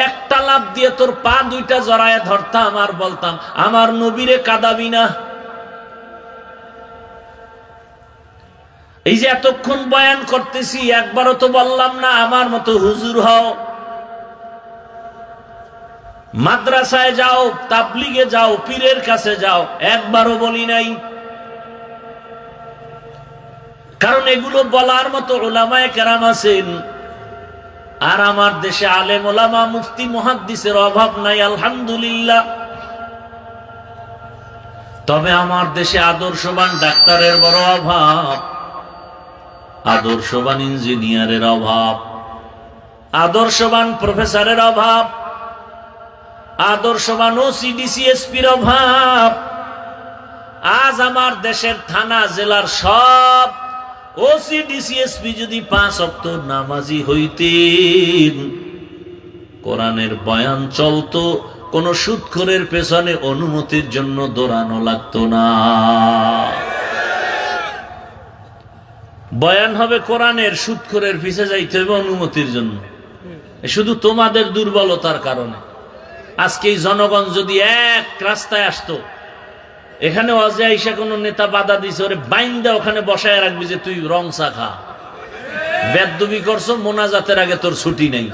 একটা লাফ দিয়ে তোর পা 2টা জড়ায় ধরতাম আর বলতাম আমার নবীরে কাঁদাবি না। এই যে এতক্ষণ বয়ান করতেছি, একবারও তো বললাম না আমার মতো হুজুর হও, মাদ্রাসায় যাও, তাবলিগে যাও, পীরের কাছে যাও, একবারও বলি নাই। কারণ এগুলো বলার মতো উলামায়ে কেরাম আছেন। আর আমার দেশে আলেম ওলামা মুফতি মুহাদ্দিসের অভাব নাই, আলহামদুলিল্লাহ। তবে আমার দেশে আদর্শবান ডাক্তারের বড় অভাব, আদর্শবান ইঞ্জিনিয়ারের অভাব, আদর্শবান প্রফেসরের অভাব, আদর্শবান ওসিডিসিএসপির অভাব। আজ আমার দেশের থানা জেলার সব ওসিডিসিএসপি যদি 5 ওয়াক্ত নামাজি হইতেন, কোরআনের বয়ান চলতো, কোন সুদখোরের পেছনে অনুমতির জন্য দৌড়ানো লাগতো না। বয়ান হবে কোরআনের, সুদখোরের পিছে যাইতে হবে অনুমতির জন্য। শুধু তোমাদের দুর্বলতার কারণে। আজকে এই জনগণ যদি এক রাস্তায় আসতো, এখানে ওয়াজে আইসা কোন নেতা বাধা দিছে, ওরে বাইন্দা ওখানে বসায় রাখবি যে তুই রং চা খা, বেদবি করছো, মোনাজাতের আগে তোর ছুটি নেই।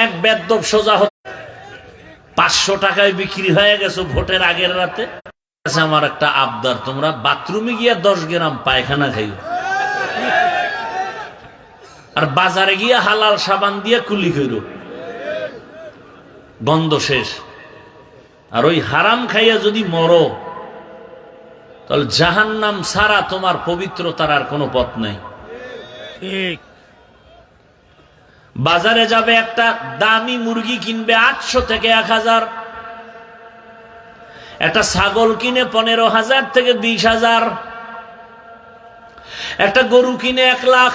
এক বেদব সোজা 500 টাকায় বিক্রি হয়ে গেছো ভোটের আগের রাতে। আমার একটা আবদার, তোমরা বাথরুমে গিয়া 10 গ্রাম পায়খানা খাইও, আর বাজারে গিয়া হালাল সাবান দিয়ে কুলি করো, গন্ধ শেষ। আর ওই হারাম খাইয়া যদি মরো, তাহলে জাহান্নাম ছাড়া তোমার পবিত্রতার আর কোনো পথ নাই। বাজারে যাবে, একটা দামি মুরগি কিনবে 800 থেকে 1000, একটা ছাগল কিনে 15,000 থেকে 20,000, একটা গরু কিনে 1 লাখ।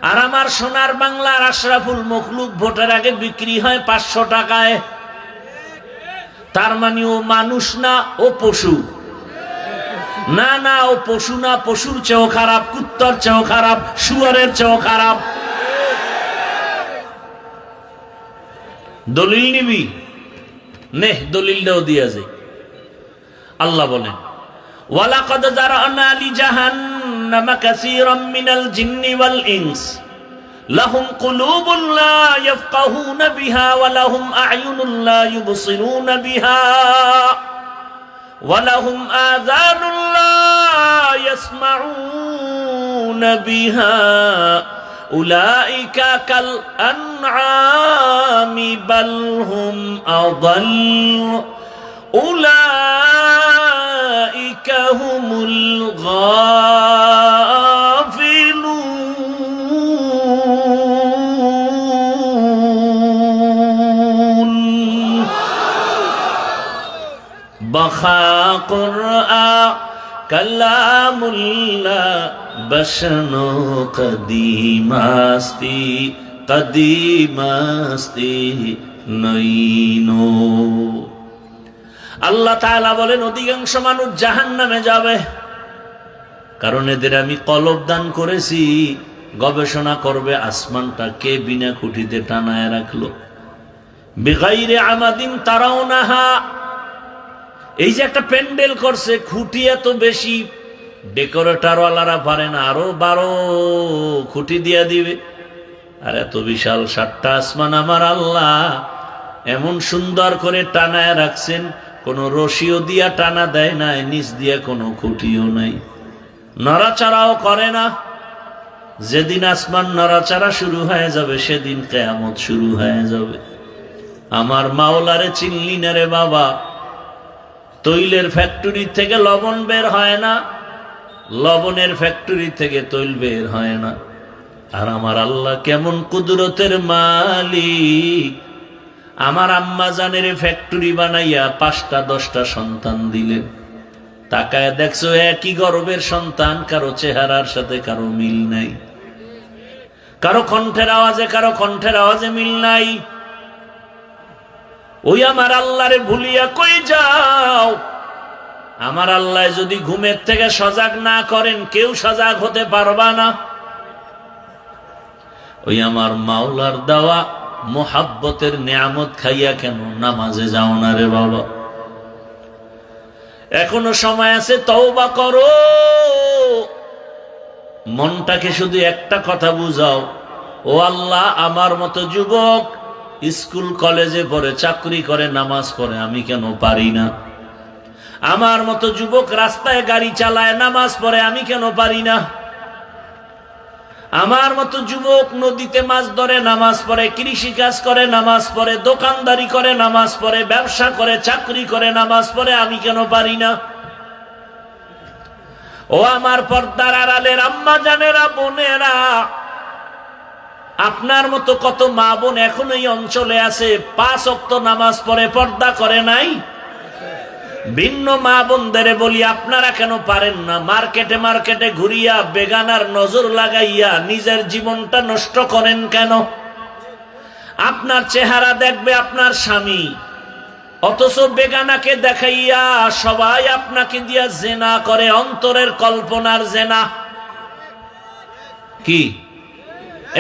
আর আমার সোনার বাংলার আশরাফুল মখলুক ভোটের আগে বিক্রি হয় 500 টাকায়। তার মানে ও মানুষ না, ও পশু। না না, ও পশু না, পশুর চেয়েও খারাপ, কুত্তার চেয়েও খারাপ, শুয়ারের চেয়েও খারাপ। দলিল নিবি নে, দলিলটাও দিয়া যায়। আল্লাহ বলেন, ওয়ালাকাদ যারানা লিজাহান্নামা কাসীরাম মিনাল জিন্নি ওয়াল ইনস লাহুম কুলুবুন লা ইয়াফকাহুনা বিহা ওয়া লাহুম আ'য়ুনুন লা ইউবসিরুনা বিহা ওয়া লাহুম আযানুন লা ইয়াসমাউনা বিহা উলাইকা কাল আনআমি বাল হুম আযাল উলাইকা হুমুল গাফিলুন। বাখা কুরআন কালামুল্লাহ বশনো কদিমাস্তি কদিমাস্তি নইনো। আল্লাহ তাআলা বলেন, অধিকাংশ মানুষ জাহান্নামে যাবে। কারণ এদের আমি কলব দান করেছি, গবেষণা করবে আসমানটা কে বিনা খুঁটিতে টানায় রাখলো। বিগাইরে আমাদিন তারাউনাহা, এই যে একটা প্যান্ডেল করছে, খুঁটি এত বেশি, ডেকোরেটরওয়ালারা পারে না আরো 12 খুঁটি দিয়া দিবে। আর এত বিশাল 7টা আসমান আমার আল্লাহ এমন সুন্দর করে টানায় রাখছেন, কোনো রশিও দিয়া টানা দেয় নাই, নিচ দিয়া কোনো খুঁটিও নাই, নড়াচড়াও করে না। যেদিন আসমান নড়াচড়া শুরু হয়ে যাবে সেদিন কিয়ামত শুরু হয়ে যাবে। আমার মাওলারে চিনলি না রে বাবা? তৈলের ফ্যাক্টরি থেকে লবণ বের হয় না, লবণের ফ্যাক্টরি থেকে তৈল বের হয় না। আর আমার আল্লাহ কেমন কুদরতের মালিক, আমার আম্মা জানের ফ্যাক্টরি বানাইয়া 5টা 10টা সন্তান দিলেন। তাকায় দেখছো একই গর্ভের সন্তান, কারো চেহারার সাথে কারো মিল নাই, কারো কণ্ঠের আওয়াজে কারো কণ্ঠের আওয়াজে মিল নাই। ওই আমার আল্লাহরে ভুলিয়া কই যাও? আমার আল্লাহ যদি ঘুমের থেকে সজাগ না করেন, কেউ সজাগ হতে পারবা না। ওই আমার মাওলার দেওয়া মোহাব্বতের নিয়ামত খাইয়া কেন নামাজে যাও না রে বাবা? এখনো সময় আছে, তওবা করো। মনটাকে শুধু একটা কথা বুঝাও, ও আল্লাহ, আমার মতো যুবক স্কুল কলেজে পড়ে চাকরি করে নামাজ পড়ে, আমি কেন পারি না? আমার মতো যুবক রাস্তায় গাড়ি চালায় নামাজ পড়ে, আমি কেন পারি না? আমার মতো যুবক নদীতে মাছ ধরে নামাজ পড়ে, কৃষি কাজ করে নামাজ পড়ে, দোকানদারি করে নামাজ পড়ে, ব্যবসা করে, চাকরি করে নামাজ পড়ে, আমি কেন পারি না? ও আমার পর্দার আড়ালের আম্মা জানেরা, বোনেরা, আপনার মতো কত মা বোন এখন এই অঞ্চলে আছে 5 ওয়াক্ত নামাজ পড়ে, পর্দা করে নাই। ভিন্ন মা বোনদের বলি, আপনারা কেন পারেন না? মার্কেটে মার্কেটে ঘুরিয়া বেগানার নজর লাগাইয়া নিজের জীবনটা নষ্ট করেন কেন? আপনার চেহারা দেখবে আপনার স্বামী, অথচ বেগানাকে দেখাইয়া সবাই আপনাকে দিয়া জেনা করে, অন্তরের কল্পনার জেনা। কি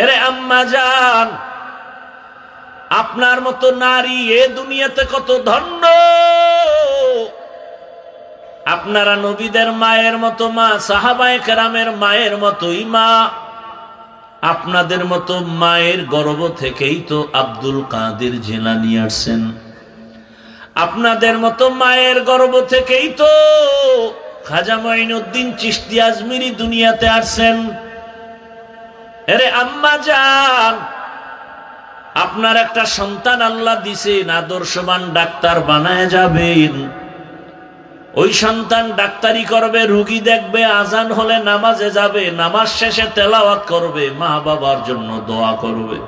এরে আম্মা জান, আপনার মতো নারী এ দুনিয়াতে কত ধন্য। আপনারা নবীদের মায়ের মতো মা, সাহাবায়ে কেরামের মায়ের মতোই মা। আপনাদের মতো মায়ের গর্ভ থেকেই তো আব্দুল কাদের জিলানী আসছেন। আপনাদের মতো মায়ের গর্ভ থেকেই তো খাজা মঈনুদ্দিন চিশতি আজমিরি দুনিয়াতে আসছেন। আরে আম্মা জান, আপনার একটা সন্তান আল্লাহ দিছেন, আদর্শবান ডাক্তার বানায় যাবেন। ওই সন্তান ডাক্তারি করবে, রোগী দেখবে, আজান হলে নামাজে যাবে, নামাজ শেষে তেলাওয়াত করবে, মা বাবার জন্য দোয়া করবে।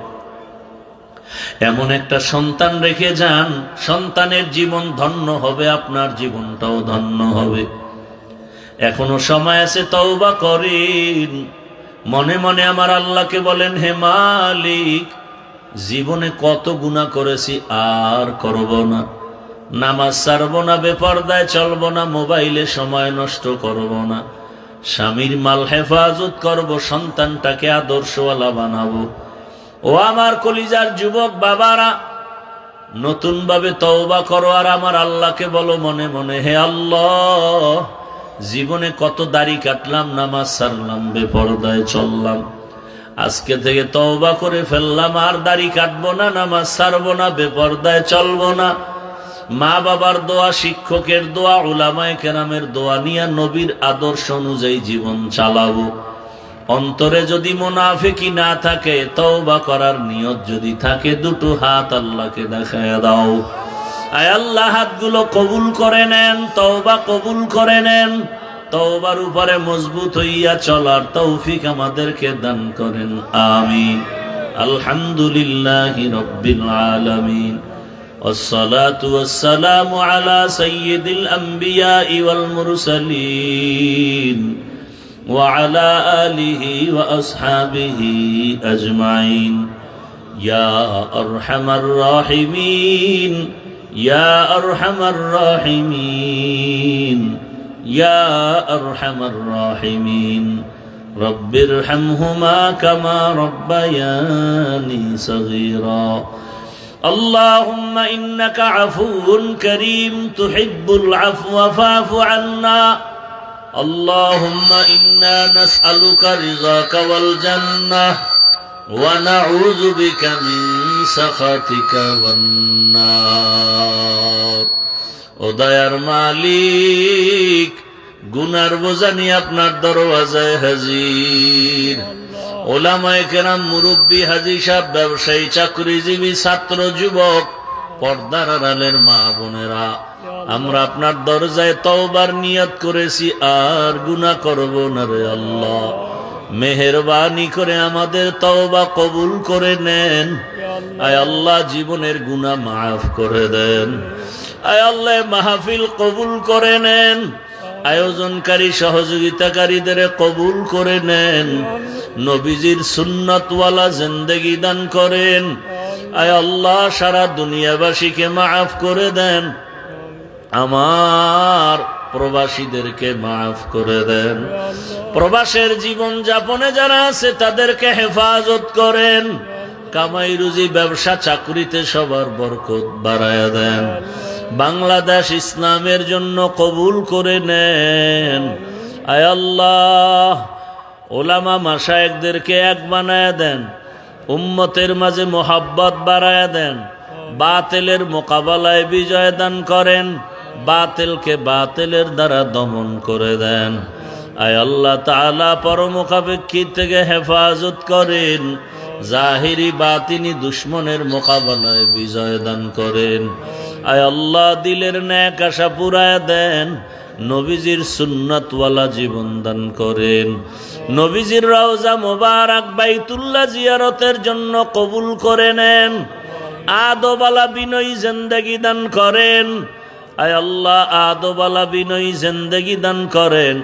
এমন একটা সন্তান রেখে যান, সন্তানের জীবন ধন্য হবে, আপনার জীবনটাও ধন্য হবে। এখনো সময় আছে, তওবা করেন। মনে মনে আমার আল্লাহকে বলেন, হে মালিক, জীবনে কত গুনাহ করেছি, আর করব না। নামাজ ছাড়বো না, বেপরদায় চলবো না, মোবাইলে সময় নষ্ট করব না, স্বামীর মাল হেফাজত করব, সন্তানটাকে আদর্শওয়ালা বানাবো। ও আমার কলিজার যুবক বাবারা, নতুন ভাবে তওবা করো আর আমার আল্লাহকে বলো মনে মনে, হে আল্লাহ, জীবনে কত দাড়ি কাটলাম, নামাজ ছাড়লাম, বেপরদায় চললাম, আজকে থেকে তওবা করে ফেললাম, আর দাড়ি কাটবো না, নামাজ ছাড়বো না, বেপরদায় চলবো না। মা বাবার দোয়া, শিক্ষকের দোয়া, উলামায়ে কেরামের দোয়া নিয়ে নবীর আদর্শ অনুযায়ী জীবন চালাবো। অন্তরে যদি মুনাফিকি না থাকে, তওবা করার নিয়ত যদি থাকে, দুটো হাত আল্লাহকে দেখায় দাও। আয় আল্লাহ, হাতগুলো কবুল করে নেন, তওবা কবুল করে নেন। তওবার উপরে মজবুত হইয়া চলার তৌফিক আমাদেরকে দান করেন, আমিন। আলহামদুলিল্লাহি রাব্বিল আলামিন, والصلاة والسلام على سيد الأنبياء والمرسلين وعلى آله وأصحابه أجمعين يا أرحم الراحمين يا أرحم الراحمين ইয়া আরহামার রাহিমিন। রব্বির হামহুমা কামা রব্বায়ানি সগীরা। اللهم إنك عفو كريم تحب العفو فاعف عنا. اللهم إنا نسألك رضاك والجنة ونعوذ بك من سخطك والنار. ও দয়ার মালিক, গুনার বোঝা নিয়ে আপনার দরওয়াজায় হাজির। ওলামায়ে কেরাম, মুরব্বী, হাজী সাহেব, ব্যবসায়ী, চাকরিজীবী, ছাত্র, যুবক, পর্দার আড়ালের মা বোনেরা, আমরা আপনার দরজায় তওবার নিয়ত করেছি, আর গুনাহ করব না রে আল্লাহ। মেহেরবানি করে আমাদের তওবা কবুল করে নেন। আয় আল্লাহ, জীবনের গুনাহ মাফ করে দেন। আয় আল্লাহ, মাহফিল কবুল করে নেন। আয়োজনকারী সহযোগিতাকারীদের কবুল করে নেন। নবীজির সুন্নতওয়ালা জিন্দেগি দান করেন। আয় আল্লাহ, সারা দুনিয়াবাসীকে মাফ করে দেন। আমার প্রবাসীদেরকে মাফ করে দেন। প্রবাসের জীবন যাপনে যারা আছে তাদেরকে হেফাজত করেন। কামাই রুজি, ব্যবসা, চাকরিতে সবার বরকত বাড়ায়া দেন। বাংলাদেশ ইসলামের জন্য কবুল করে নেন। আয় আল্লাহ, ওলামা মাশায়েখদেরকে এক বানায়া দেন। উম্মতের মাঝে মোহাব্বত বাড়ায়া দেন। বাতিলের মোকাবেলায় বিজয় দান করেন। বাতিলকে বাতিলের দ্বারা দমন করে দেন। আয় আল্লাহ তাআলা, পরমুখাপেক্ষী থেকে হেফাজত করেন। জাহিরি বাতিনি দুশ্মনের মোকাবেলায় বিজয় দান করেন। আয় আল্লাহ, দিলের নেক আশা পুরায় দেন। নবীজির সুন্নাতওয়ালা জীবন দান করেন। নবীজির রওজা মোবারক বাইতুল্লাহ জিয়ারতের জন্য কবুল করে নেন। আদবালা বিনয়ী জিন্দেগি দান করেন। আয় আল্লাহ, আদবালা বিনয়ী জিন্দেগি দান করেন।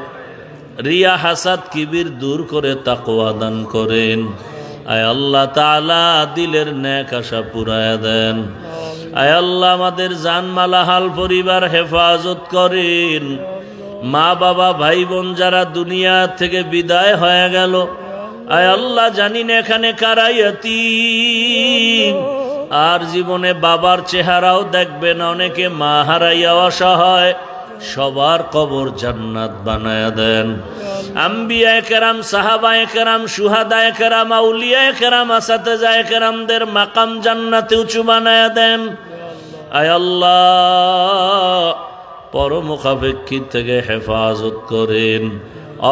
রিয়া, হাসাদ, কিবির দূর করে তাকওয়া দান করেন। আয় আল্লাহ তাআলা, দিলের নেক আশা পুরায়া দেন। আয় আল্লাহ, আমাদের জানমালা হাল পরিবার হেফাজত করেন। মা বাবা, ভাই বোন যারা দুনিয়া থেকে বিদায় হয়ে গেল, আয় আল্লাহ, জানি না এখানে কারা ইয়তীম, আর জীবনে বাবার চেহারাও দেখবে না, অনেকে মা হারাইয়া অসহায়, সবার কবর জান্নাত বানায়া দেন। আম্বিয়ায়ে কেরাম, সাহাবায়ে কেরাম, শুহাদায়ে কেরাম, আউলিয়ায়ে কেরাম, আসাতেজায়ে কেরামদের মাকাম জান্নাতে উঁচু বানায়া দেন। আয় আল্লাহ, পরমুখাপেক্ষী থেকে হেফাজত করেন।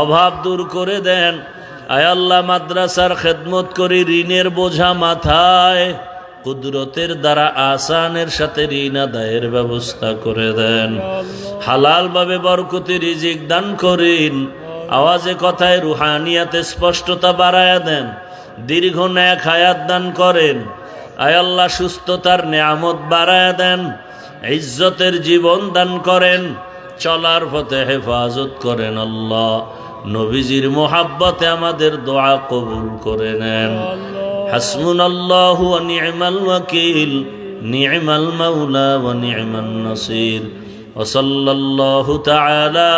অভাব দূর করে দেন। আয় আল্লাহ, মাদ্রাসার খেদমত করি, ঋণের বোঝা মাথায় কুদরতের দ্বারা আসানের সাথে ঋণ আদায়ের ব্যবস্থা করে দেন। হালাল ভাবে বরকতি রিজিক দান করেন। আওয়াজে কথায় রুহানিয়াতে স্পষ্টতা বাড়ায়া দেন। দীর্ঘ নেক হায়াত দান করেন। আয় আল্লাহ, সুস্থতার নেয়ামত বাড়ায়া দেন। ইজ্জতের জীবন দান করেন। চলার পথে হেফাজত করেন। আল্লাহ, নবীজির মোহাব্বতে আমাদের দোয়া কবুল করে নেন। হাসবুনাল্লাহু ওয়া নি'মাল ওয়াকিল, নি'মাল মাওলা ওয়া নি'মান নাসির। ওয়া সাল্লাল্লাহু তাআলা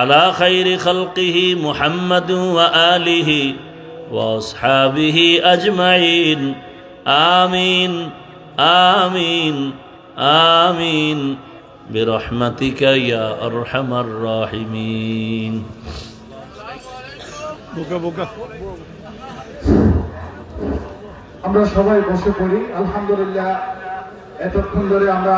আলা খাইরি খালকিহি মুহাম্মাদিন ওয়া আলিহি ওয়া আসহাবিহি আজমাইন। আমিন আমিন আমিন বিরহমাতিকা ইয়া আরহামার রাহিমিন। আমরা সবাই বসে পড়ি। আলহামদুলিল্লাহ, এতক্ষণ ধরে আমরা